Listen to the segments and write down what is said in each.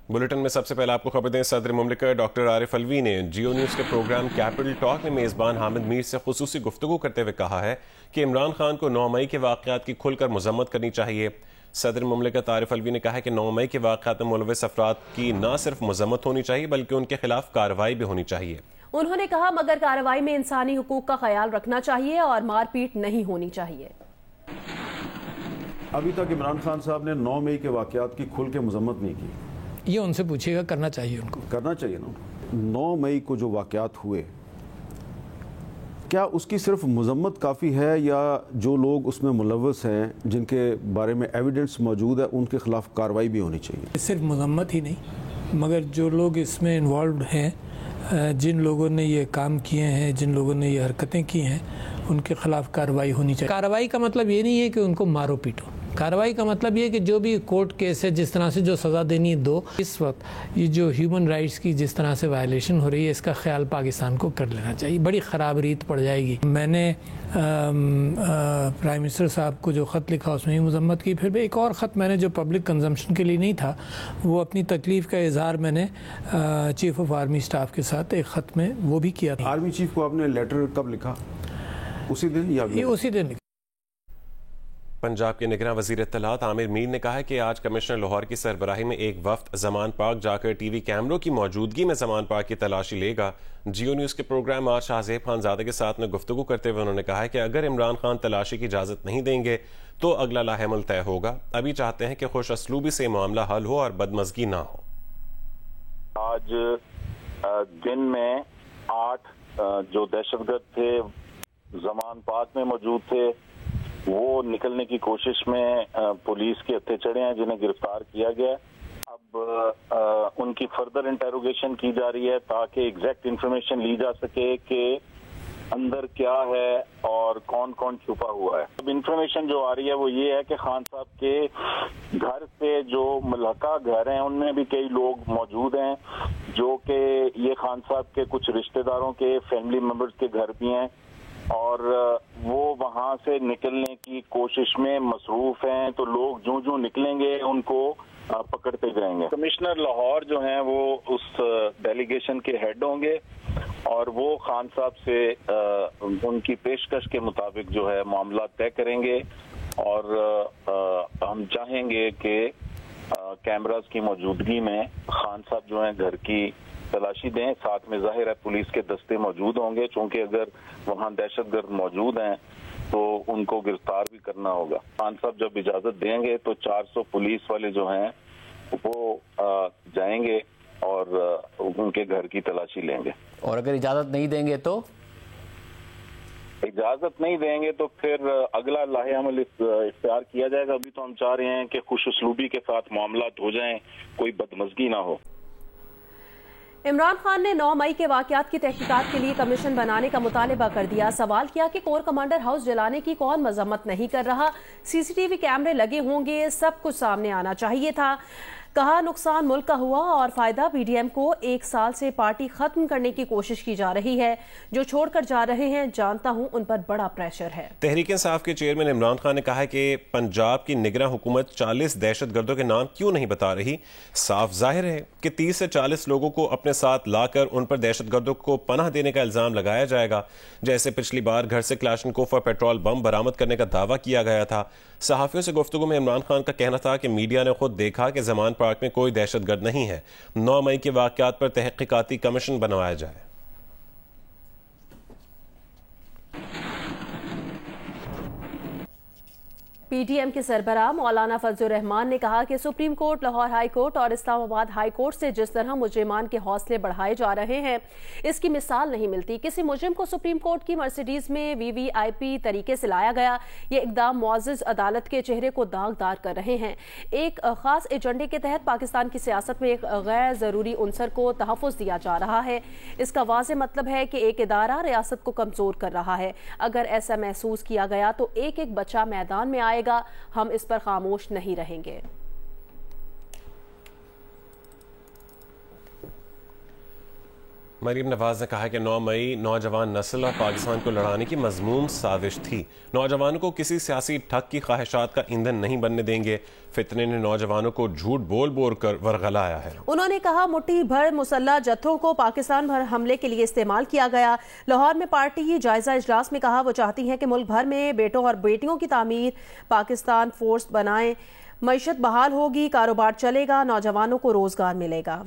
Bulletin میں سب سے پہلے آپ کو خبر دیں، صدر مملکت ڈاکٹر عارف الوی نے جیو نیوز کے پروگرام کیپٹل ٹاک میں میزبان حامد میر سے خصوصی گفتگو کرتے ہوئے کہا ہے کہ عمران خان کو 9 مئی کے واقعات کی کھل کر مذمت کرنی چاہیے۔ صدر مملکت عارف الوی نے کہا کہ 9 مئی کے واقعات میں ملوث افراد کی نہ صرف مذمت ہونی چاہیے بلکہ ان کے خلاف کارروائی بھی ہونی چاہیے۔ انہوں نے کہا مگر کارروائی میں انسانی حقوق کا خیال رکھنا چاہیے اور مار پیٹ نہیں ہونی چاہیے۔ ابھی تک عمران خان صاحب نے 9 مئی کے واقعات کی کھل کے مذمت نہیں کی۔ یہ ان سے پوچھیے گا، کرنا چاہیے ان کو، کرنا چاہیے نا۔ 9 مئی کو جو واقعات ہوئے، کیا اس کی صرف مذمت کافی ہے یا جو لوگ اس میں ملوث ہیں جن کے بارے میں ایویڈنس موجود ہے ان کے خلاف کارروائی بھی ہونی چاہیے؟ صرف مذمت ہی نہیں، مگر جو لوگ اس میں انوالوڈ ہیں، جن لوگوں نے یہ کام کیے ہیں، جن لوگوں نے یہ حرکتیں کی ہیں، ان کے خلاف کارروائی ہونی چاہیے۔ کارروائی کا مطلب یہ نہیں ہے کہ ان کو مارو پیٹو، کارروائی کا مطلب یہ کہ جو بھی کورٹ کیس ہے جس طرح سے جو سزا دینی ہے دو۔ اس وقت یہ جو ہیومن رائٹس کی جس طرح سے وائلیشن ہو رہی ہے، اس کا خیال پاکستان کو کر لینا چاہیے، بڑی خراب ریت پڑ جائے گی۔ میں نے پرائم منسٹر صاحب کو جو خط لکھا اس میں ہی مذمت کی، پھر بھی ایک اور خط میں نے جو پبلک کنزمپشن کے لیے نہیں تھا، وہ اپنی تکلیف کا اظہار میں نے چیف آف آرمی سٹاف کے ساتھ ایک خط میں وہ بھی کیا تھا۔ آرمی چیف کو آپ نے لیٹر کب لکھا؟ اسی دن یا اسی دن لکھا۔ پنجاب کے نگراں وزیر اطلاعات عامر میر نے کہا ہے کہ آج کمشنر لاہور کی سربراہی میں ایک وفد زمان پارک جا کر ٹی وی کیمروں کی موجودگی میں زمان پارک کی تلاشی لے گا۔ جیو نیوز کے پروگرام آج شاہ زیب خان زادہ کے ساتھ میں گفتگو کرتے ہوئے انہوں نے کہا ہے کہ اگر عمران خان تلاشی کی اجازت نہیں دیں گے تو اگلا لاہ عمل طے ہوگا۔ ابھی چاہتے ہیں کہ خوش اسلوبی سے معاملہ حل ہو اور بدمزگی نہ ہو۔ آج دن میں 8 جو دہشت گرد تھے زمان پارک میں موجود تھے، وہ نکلنے کی کوشش میں پولیس کے ہتھے چڑھے ہیں، جنہیں گرفتار کیا گیا۔ اب ان کی فردر انٹروگیشن کی جا رہی ہے تاکہ ایگزیکٹ انفارمیشن لی جا سکے کہ اندر کیا ہے اور کون کون چھپا ہوا ہے۔ اب انفارمیشن جو آ رہی ہے وہ یہ ہے کہ خان صاحب کے گھر سے جو ملحقہ گھر ہیں ان میں بھی کئی لوگ موجود ہیں جو کہ یہ خان صاحب کے کچھ رشتہ داروں کے فیملی ممبرز کے گھر بھی ہیں، اور وہ وہاں سے نکلنے کی کوشش میں مصروف ہیں، تو لوگ جو نکلیں گے ان کو پکڑتے جائیں گے۔ کمشنر لاہور جو ہیں وہ اس ڈیلیگیشن کے ہیڈ ہوں گے اور وہ خان صاحب سے ان کی پیشکش کے مطابق جو ہے معاملات طے کریں گے، اور ہم چاہیں گے کہ کیمراز کی موجودگی میں خان صاحب جو ہیں گھر کی تلاشی دیں۔ ساتھ میں ظاہر ہے پولیس کے دستے موجود ہوں گے، چونکہ اگر وہاں دہشت گرد موجود ہیں تو ان کو گرفتار بھی کرنا ہوگا۔ خان صاحب جب اجازت دیں گے تو 400 پولیس والے جو ہیں وہ جائیں گے اور ان کے گھر کی تلاشی لیں گے۔ اور اگر اجازت نہیں دیں گے تو؟ اجازت نہیں دیں گے تو پھر اگلا لاہ عمل اختیار کیا جائے گا۔ ابھی تو ہم چاہ رہے ہیں کہ خوش اسلوبی کے ساتھ معاملات ہو جائیں، کوئی بدمزگی نہ ہو۔ عمران خان نے 9 مئی کے واقعات کی تحقیقات کے لیے کمیشن بنانے کا مطالبہ کر دیا۔ سوال کیا کہ کور کمانڈر ہاؤس جلانے کی کون مذمت نہیں کر رہا؟ سی سی ٹی وی کیمرے لگے ہوں گے، سب کچھ سامنے آنا چاہیے تھا۔ کہا نقصان ملک کا ہوا اور فائدہ پی ڈی ایم کو، 1 سال سے پارٹی ختم کرنے کی کوشش کی جا رہی ہے، جو چھوڑ کر جا رہے ہیں جانتا ہوں ان پر بڑا پریشر ہے۔ تحریک انصاف کے چیئرمین عمران خان نے کہا ہے کہ پنجاب کی نگراں حکومت 40 دہشت گردوں کے نام کیوں نہیں بتا رہی؟ صاف ظاہر ہے کہ 30 سے 40 لوگوں کو اپنے ساتھ لا کر ان پر دہشت گردوں کو پناہ دینے کا الزام لگایا جائے گا، جیسے پچھلی بار گھر سے کلاشنکوف اور پیٹرول بم برآمد کرنے کا دعویٰ کیا گیا تھا۔ صحافیوں سے گفتگو میں عمران خان کا کہنا تھا کہ میڈیا نے خود دیکھا کہ زمان پارک میں کوئی دہشت گرد نہیں ہے، 9 مئی کے واقعات پر تحقیقاتی کمیشن بنوایا جائے۔ پی ڈی ایم کے سربراہ مولانا فضل الرحمان نے کہا کہ supreme court, Lahore high court اور اسلام آباد ہائی کورٹ سے جس طرح مجرمان کے حوصلے بڑھائے جا رہے ہیں، اس کی مثال نہیں ملتی۔ کسی مجرم کو سپریم کورٹ کی مرسیڈیز میں وی وی آئی پی طریقے سے لایا گیا۔ یہ اقدام معزز عدالت کے چہرے کو داغدار کر رہے ہیں۔ ایک خاص ایجنڈے کے تحت پاکستان کی سیاست میں ایک غیر ضروری عنصر کو تحفظ دیا جا رہا ہے۔ اس کا واضح مطلب ہے کہ ایک ادارہ ریاست کو کمزور کر رہا ہے۔ اگر ایسا محسوس کیا گیا تو ایک ایک بچہ میدان میں آئے گا، ہم اس پر خاموش نہیں رہیں گے۔ مریم نواز نے کہا کہ 9 مئی نوجوان نسل اور پاکستان کو لڑانے کی مذموم سازش تھی. نوجوانوں کو کسی سیاسی ٹھگ کی خواہشات کا ایندھن نہیں بننے دیں گے. فتنے نے نوجوانوں کو جھوٹ بول بول کر ورغلایا ہے. انہوں نے کہا مٹھی بھر مسلح جتھوں کو پاکستان بھر حملے کے لیے استعمال کیا گیا. لاہور میں پارٹی جائزہ اجلاس میں کہا وہ چاہتی ہے کہ ملک بھر میں بیٹوں اور بیٹیوں کی تعمیر پاکستان فورس بنائیں. معیشت بحال ہوگی, کاروبار چلے گا, نوجوانوں کو روزگار ملے گا.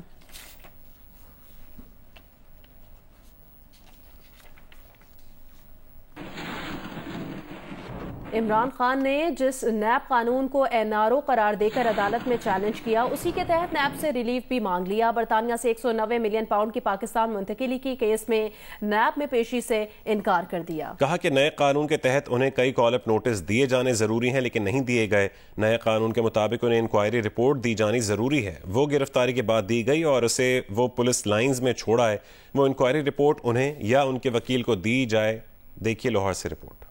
عمران خان نے جس نیب قانون کو NRO قرار دے کر عدالت میں چیلنج کیا, اسی کے تحت نیب سے ریلیف بھی مانگ لیا. برطانیہ سے 190 ملین پاؤنڈ کی پاکستان منتقلی کی کیس میں نیب میں پیشی سے انکار کر دیا. کہا کہ نئے قانون کے تحت انہیں کئی کال اپ نوٹس دیے جانے ضروری ہیں لیکن نہیں دیے گئے. نئے قانون کے مطابق انہیں انکوائری رپورٹ دی جانی ضروری ہے. وہ گرفتاری کے بعد دی گئی اور اسے وہ پولیس لائنز میں چھوڑا ہے. وہ انکوائری رپورٹ انہیں یا ان کے وکیل کو دی جائے. دیکھیے لاہور سے report.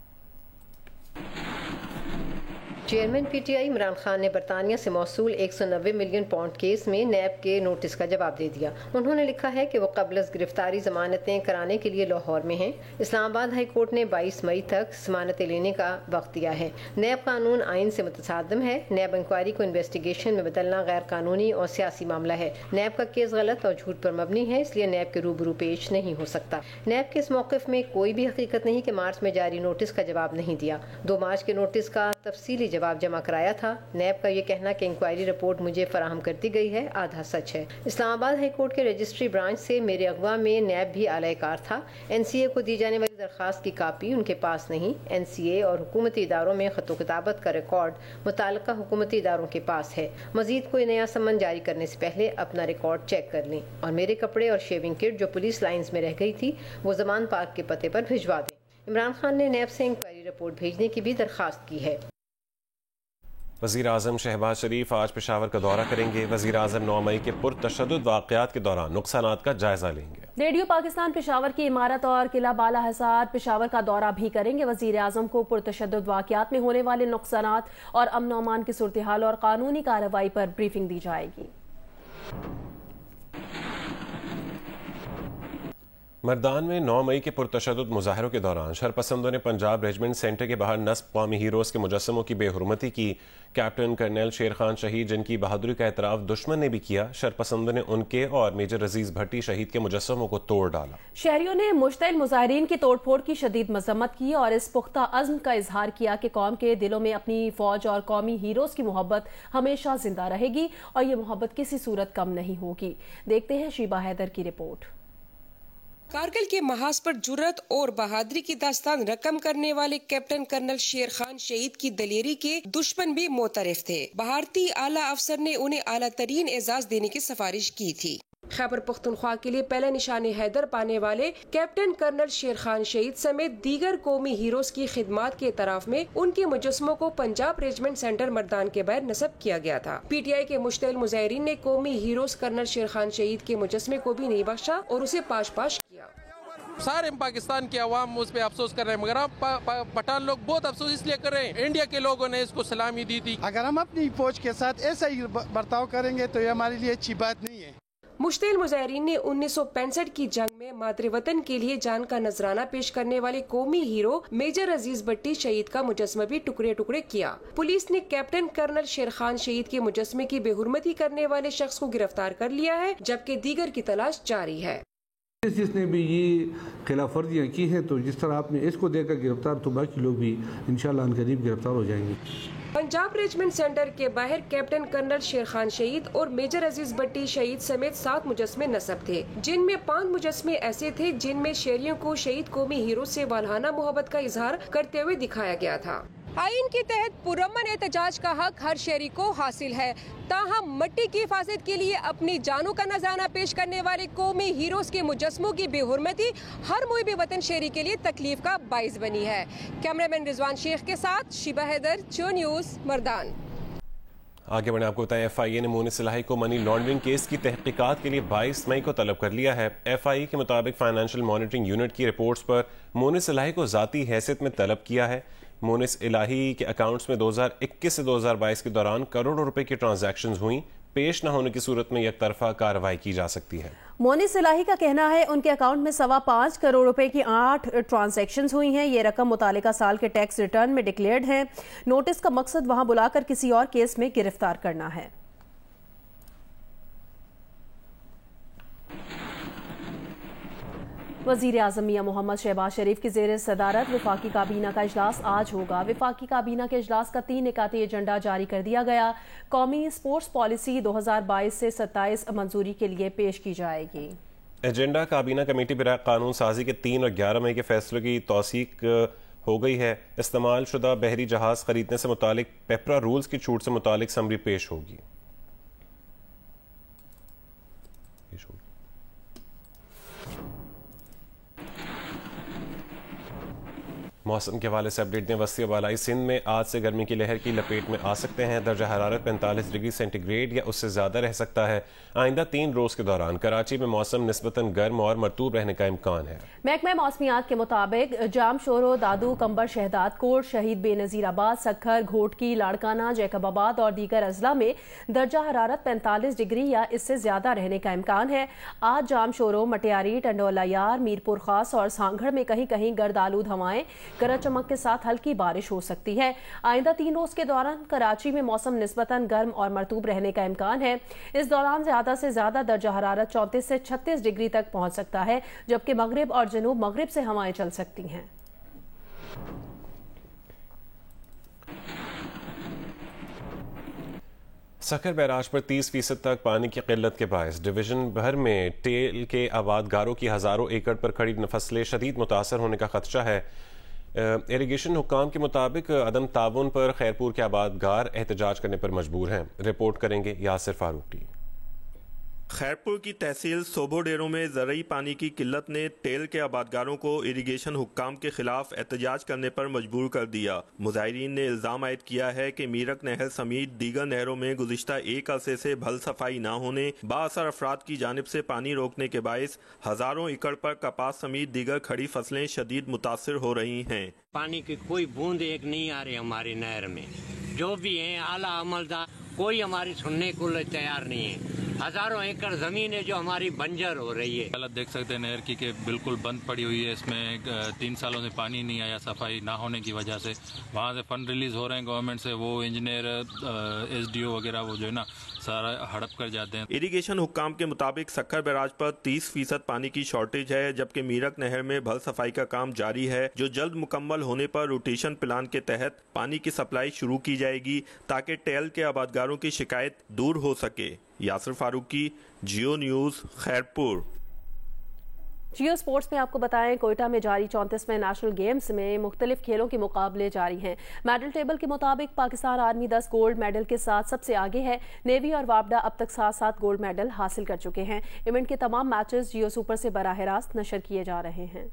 Chairman P T I Imran Khan نے برطانیہ سے موصول 190 ملین پاؤنڈ کیس میں نیب کے نوٹس کا جواب دے دیا. انہوں نے لکھا ہے کہ وہ قبل از گرفتاری ضمانتیں کرانے کے لیے لاہور میں ہیں. اسلام آباد ہائی کورٹ نے 22 مئی تک ضمانتیں لینے کا وقت دیا ہے. نیب قانون آئین سے متصادم ہے. نیب انکوائری کو انویسٹیگیشن میں بدلنا غیر قانونی اور سیاسی معاملہ ہے. نیب کا کیس غلط اور جھوٹ پر مبنی ہے, اس لیے نیب کے روبرو پیش نہیں ہو سکتا. نیب کے اس موقف میں کوئی بھی حقیقت نہیں کہ مارچ میں جاری نوٹس کا جواب نہیں دیا. 2 مارچ کے نوٹس کا تفصیلی جواب جمع کرایا تھا. نیب کا یہ کہنا کہ انکوائری رپورٹ مجھے فراہم کر دی گئی ہے آدھا سچ ہے. اسلام آباد ہائی کورٹ کے رجسٹری برانچ سے میرے اغوا میں نیب بھی اعلی کار تھا. NCA کو دی جانے والی درخواست کی کاپی ان کے پاس نہیں. NCA اور حکومتی اداروں میں خط و کتابت کا ریکارڈ متعلقہ حکومتی اداروں کے پاس ہے. مزید کوئی نیا سمن جاری کرنے سے پہلے اپنا ریکارڈ چیک کر لیں اور میرے کپڑے اور شیونگ کٹ جو پولیس لائنز میں رہ گئی تھی وہ زمان پارک کے پتے پر بھجوا دیں. عمران خان نے نیب سے انکوائری رپورٹ بھیجنے کی بھی درخواست کی ہے. وزیر اعظم شہباز شریف آج پشاور کا دورہ کریں گے. وزیر اعظم 9 مئی کے پرتشدد واقعات کے دوران نقصانات کا جائزہ لیں گے. ریڈیو پاکستان پشاور کی عمارت اور قلعہ بالا حصار پشاور کا دورہ بھی کریں گے. وزیر اعظم کو پرتشدد واقعات میں ہونے والے نقصانات اور امن و امان کی صورتحال اور قانونی کارروائی پر بریفنگ دی جائے گی. مردان میں 9 مئی کے پرتشدد مظاہروں کے دوران شرپسندوں نے پنجاب ریجمنٹ سینٹر کے باہر نصب قومی ہیروز کے مجسموں کی بے حرمتی کی. کیپٹن کرنل شیر خان شہید جن کی بہادری کا اعتراف دشمن نے بھی کیا. شرپسندوں نے ان کے اور میجر عزیز بھٹی شہید کے مجسموں کو توڑ ڈالا. شہریوں نے مشتعل مظاہرین کی توڑ پھوڑ کی شدید مذمت کی اور اس پختہ عزم کا اظہار کیا کہ قوم کے دلوں میں اپنی فوج اور قومی ہیروز کی محبت ہمیشہ زندہ رہے گی اور یہ محبت کسی صورت کم نہیں ہوگی. دیکھتے ہیں شیبہ حیدر کی رپورٹ. کارگل کے محاذ پر جرت اور بہادری کی داستان رقم کرنے والے کیپٹن کرنل شیر خان شہید کی دلیری کے دشمن بھی معترف تھے. بھارتی اعلیٰ افسر نے انہیں اعلیٰ ترین اعزاز دینے کی سفارش کی تھی. خیبر پختونخوا کے لیے پہلے نشان حیدر پانے والے کیپٹن کرنل شیر خان شہید سمیت دیگر قومی ہیروز کی خدمات کے اعتراف میں ان کے مجسموں کو پنجاب ریجمنٹ سینٹر مردان کے باہر نصب کیا گیا تھا. پی ٹی آئی کے مشتعل مظاہرین نے قومی ہیروز کرنل شیر خان شہید کے مجسمے کو بھی نہیں بخشا اور اسے پاش پاش کیا. سارے پاکستان کے عوام اس پہ افسوس کر رہے ہیں مگر پٹھان لوگ بہت افسوس اس لیے کر رہے ہیں انڈیا کے لوگوں نے اس کو سلامی دی تھی. اگر ہم اپنی فوج کے ساتھ ایسا ہی برتاؤ کریں گے تو یہ ہمارے لیے اچھی بات نہیں ہے. مشتعل مظاہرین نے 1965 کی جنگ میں مادر وطن کے لیے جان کا نذرانہ پیش کرنے والے قومی ہیرو میجر عزیز بھٹی شہید کا مجسمہ بھی ٹکڑے ٹکڑے کیا. پولیس نے کیپٹن کرنل شیر خان شہید کے مجسمے کی بے حرمتی کرنے والے شخص کو گرفتار کر لیا ہے جبکہ دیگر کی تلاش جاری ہے. جس نے بھی یہ خلاف ورزیاں کی ہیں تو جس طرح آپ نے اس کو دیکھ کر گرفتار تو باقی لوگ بھی انشاءاللہ ان قریب گرفتار ہو جائیں گے. پنجاب ریجمنٹ سینٹر کے باہر کیپٹن کرنل شیر خان شہید اور میجر عزیز بھٹی شہید سمیت 7 مجسمے نصب تھے جن میں 5 مجسمے ایسے تھے جن میں شہریوں کو شہید قومی ہیرو سے والہانہ محبت کا اظہار کرتے ہوئے دکھایا گیا تھا. آئین کے تحت پرامن احتجاج کا حق ہر شہری کو حاصل ہے. تاہم مٹی کی حفاظت کے لیے اپنی جانوں کا نذرانہ پیش کرنے والے قومی ہیروز کے مجسموں کی بے حرمتی ہر محب وطن شہری کے لیے تکلیف کا باعث بنی ہے. کیمرہ مین رضوان شیخ کے ساتھ شیبہ حیدر، جو نیوز، مردان. آگے بڑھیں، آپ کو بتائیں ایف آئی اے نے مونس الہی کو منی لانڈرنگ کیس کی تحقیقات کے لیے 22 مئی کو طلب کر لیا ہے. ایف آئی اے کے مطابق فائنینشیل مانیٹرنگ یونٹ کی رپورٹس پر مونس الہی کو ذاتی حیثیت میں طلب کیا ہے. مونس الہی کے اکاؤنٹس میں 2021 سے 2022 کے دوران کروڑوں روپے کی ٹرانزیکشنز ہوئیں. پیش نہ ہونے کی صورت میں یک طرفہ کارروائی کی جا سکتی ہے۔ مونس الہی کا کہنا ہے ان کے اکاؤنٹ میں 5.25 کروڑ روپے کی 8 ٹرانزیکشنز ہوئی ہیں۔ یہ رقم متعلقہ سال کے ٹیکس ریٹرن میں ڈکلیئرڈ ہے۔ نوٹس کا مقصد وہاں بلا کر کسی اور کیس میں گرفتار کرنا ہے۔ وزیر اعظم میاں محمد شہباز شریف کی زیر صدارت وفاقی کابینہ کا اجلاس آج ہوگا۔ وفاقی کابینہ کے اجلاس کا 3 نکاتی ایجنڈا جاری کر دیا گیا۔ قومی اسپورٹس پالیسی 2022 سے 27 منظوری کے لیے پیش کی جائے گی۔ ایجنڈا کابینہ کمیٹی برائے قانون سازی کے 3 اور 11 مئی کے فیصلوں کی توثیق ہو گئی ہے۔ استعمال شدہ بحری جہاز خریدنے سے متعلق پیپرا رولز کی چھوٹ سے متعلق سمری پیش ہوگی۔ موسم کے حوالے سے اپڈیٹ دیں۔ وسطی و بالائی سندھ میں آج سے گرمی کی لہر کی لپیٹ میں آ سکتے ہیں۔ درجہ حرارت 45 ڈگری سینٹی گریڈ یا اس سے زیادہ رہ سکتا ہے۔ آئندہ 3 روز کے دوران کراچی میں موسم نسبتاً گرم اور مرطوب رہنے کا امکان ہے۔ محکمہ موسمیات کے مطابق جام شورو، دادو، کمبر، شہداد کوٹ، شہید بے نظیر آباد، سکھر، گھوٹکی، لاڑکانہ، جیکب آباد اور دیگر اضلاع میں درجہ حرارت 45 ڈگری یا اس سے زیادہ رہنے کا امکان ہے۔ آج جام شورو، مٹیاری، ٹنڈولا یار، میرپور خاص اور سانگھڑ میں کہیں کہیں گرد آلود ہوائیں، گرج چمک کے ساتھ ہلکی بارش ہو سکتی ہے۔ آئندہ 3 روز کے دوران کراچی میں موسم نسبتاً گرم اور مرطوب رہنے کا امکان ہے۔ اس دوران زیادہ سے زیادہ درجہ حرارت 34 سے 36 ڈگری تک پہنچ سکتا ہے، جبکہ مغرب اور جنوب مغرب سے ہوائیں چل سکتی ہیں۔ سکھر بیراج پر 30% تک پانی کی قلت کے باعث ڈویژن بھر میں ٹیل کے آبادگاروں کی ہزاروں ایکڑ پر کھڑی فصلیں شدید متاثر ہونے کا خدشہ ہے۔ ایریگیشن حکام کے مطابق عدم تعاون پر خیرپور کے آبادگار احتجاج کرنے پر مجبور ہیں۔ رپورٹ کریں گے یاسر فاروقی۔ خیرپور کی تحصیل صوبو ڈیروں میں زرعی پانی کی قلت نے ٹیل کے آبادگاروں کو اریگیشن حکام کے خلاف احتجاج کرنے پر مجبور کر دیا۔ مظاہرین نے الزام عائد کیا ہے کہ میرک نہر سمیت دیگر نہروں میں گزشتہ ایک عرصے سے بھل صفائی نہ ہونے، بااثر افراد کی جانب سے پانی روکنے کے باعث ہزاروں ایکڑ پر کپاس سمیت دیگر کھڑی فصلیں شدید متاثر ہو رہی ہیں۔ پانی کی کوئی بوند ایک نہیں آ رہی ہماری نہر میں، جو بھی ہیں اعلیٰ عملدار کوئی ہماری سننے کو تیار نہیں ہے۔ ہزاروں ایکڑ زمین ہے جو ہماری بنجر ہو رہی ہے۔ حالت دیکھ سکتے ہیں نہر کی کہ بالکل بند پڑی ہوئی ہے، اس میں 3 سالوں سے پانی نہیں آیا صفائی نہ ہونے کی وجہ سے۔ وہاں سے فنڈ ریلیز ہو رہے ہیں گورنمنٹ سے، وہ انجینئر ایس ڈی او وغیرہ وہ جو ہے نا سارا ہڑپ کر جاتے ہیں۔ اریگیشن حکام کے مطابق سکھر بیراج پر 30% پانی کی شارٹیج ہے، جبکہ میرک نہر میں بھل صفائی کا کام جاری ہے، جو جلد مکمل ہونے پر روٹیشن پلان کے تحت پانی کی سپلائی شروع کی جائے گی تاکہ ٹیل کے آبادگاروں کی شکایت دور ہو سکے۔ یاسر فاروقی، جیو نیوز، خیرپور۔ جیو سپورٹس میں آپ کو بتائیں کوئٹہ میں جاری 34ویں نیشنل گیمز میں مختلف کھیلوں کے مقابلے جاری ہیں۔ میڈل ٹیبل کے مطابق پاکستان آرمی 10 گولڈ میڈل کے ساتھ سب سے آگے ہے۔ نیوی اور وابڈا اب تک 7 گولڈ میڈل حاصل کر چکے ہیں۔ ایونٹ کے تمام میچز جیو سپر سے براہ راست نشر کیے جا رہے ہیں۔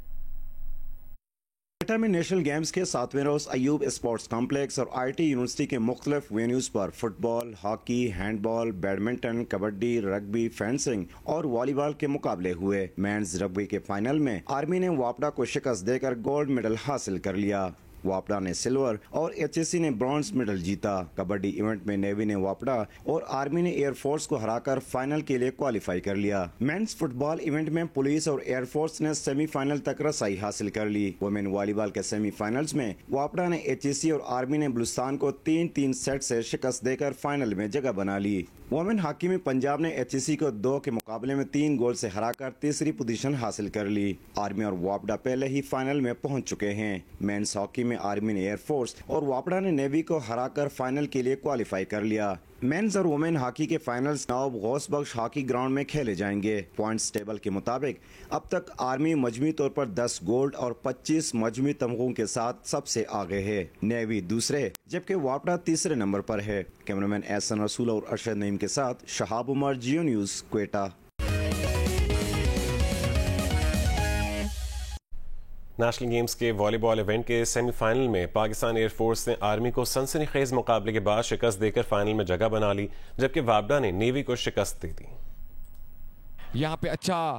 کوئٹہ میں نیشنل گیمز کے 7ویں روز ایوب اسپورٹس کمپلیکس اور آئی ٹی یونیورسٹی کے مختلف وینیوز پر فٹ بال، ہاکی، ہینڈ بال، بیڈمنٹن، کبڈی، رگبی، فینسنگ اور والی بال کے مقابلے ہوئے۔ مینز رگبی کے فائنل میں آرمی نے واپڈا کو شکست دے کر گولڈ میڈل حاصل کر لیا۔ واپڈا نے سلور اور ایچ ایس سی نے برونز میڈل جیتا۔ کبڈی ایونٹ میں نیوی نے واپڈا اور آرمی نے ایئر فورس کو ہرا کر فائنل کے لیے کوالیفائی کر لیا۔ مینز فٹ بال ایونٹ میں پولیس اور ایئر فورس نے سیمی فائنل تک رسائی حاصل کر لی۔ وومین والی بال کے سیمی فائنلز میں واپڈا نے ایچ ایس سی اور آرمی نے بلوچستان کو 3-3 سیٹ سے شکست دے کر فائنل میں جگہ بنا لی۔ وومین ہاکی میں پنجاب نے ایچ ایس سی کو 2 کے مقابلے میں 3 گول سے ہرا کر تیسری پوزیشن حاصل کر لی۔ آرمی اور واپڈا پہلے ہی فائنل میں پہنچ چکے ہیں۔ مینز ہاکی میں آرمی نے ایئر فورس اور واپڈا نے نیوی کو ہرا کر فائنل کے لیے کوالیفائی کر لیا۔ مینز اور وومین ہاکی کے فائنلز نواب غوث بخش ہاکی گراؤنڈ میں کھیلے جائیں گے۔ پوائنٹس ٹیبل کے مطابق اب تک آرمی مجموعی طور پر 10 گولڈ اور 25 مجموعی تمغوں کے ساتھ سب سے آگے ہے۔ نیوی دوسرے جبکہ واپڈا تیسرے نمبر پر ہے۔ کیمرامین احسن رسول اور ارشد نعیم کے ساتھ شہاب عمر، جیو نیوز، کوئٹہ۔ نیشنل گیمز کے والی بال ایونٹ کے سیمی فائنل میں پاکستان ایئر فورس نے آرمی کو سنسنی خیز مقابلے کے بعد شکست دے کر فائنل میں جگہ بنا لی، جبکہ وابڈا نے نیوی کو شکست دے دی۔ یہاں پہ اچھا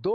2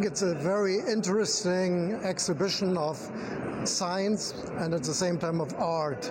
It's a very interesting exhibition of science and at the same time of art.